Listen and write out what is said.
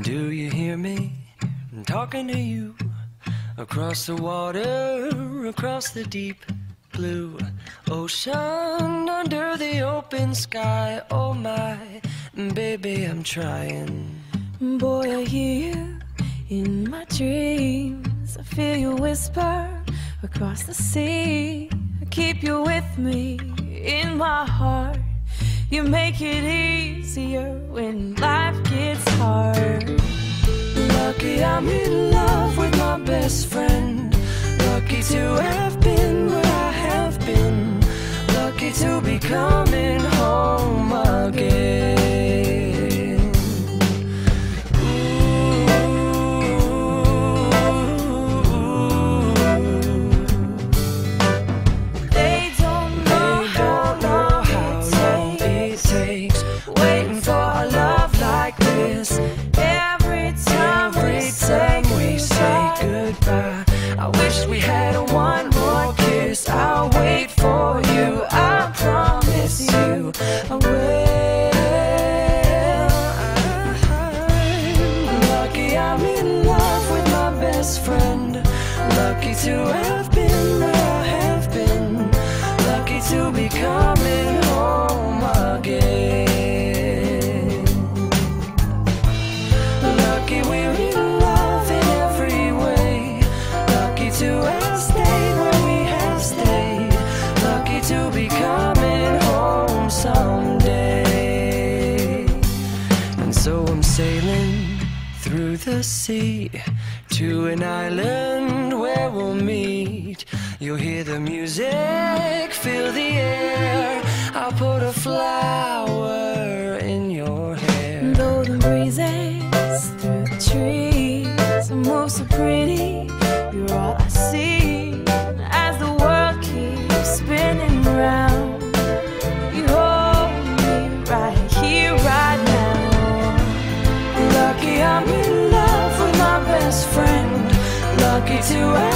Do you hear me? I'm talking to you. Across the water, across the deep blue ocean, under the open sky. Oh my, baby, I'm trying. Boy, I hear you in my dreams. I feel you whisper across the sea. I keep you with me in my heart. You make it easier when life gets hard. Lucky I'm in love with my best friend. Lucky to have been where I have been. Lucky to be coming home again. They don't know how long it takes Waiting for a love like this. every time we say goodbye, I wish we had one more kiss. I'll wait for you, I promise you I will. Lucky I'm in love with my best friend. Lucky to have been where I have been. Lucky to be coming home again. Lucky we're in love in every way. Lucky to have stayed where we have stayed. Lucky to be coming home someday. And so I'm sailing through the sea to an island where we'll meet. You'll hear the music, feel the air. I'll put a flower in your hair. Though the breezes through the trees move so pretty, you're all I see as the world keeps spinning round. You hold me right here, right now. Lucky I'm in love with my best friend. Lucky to have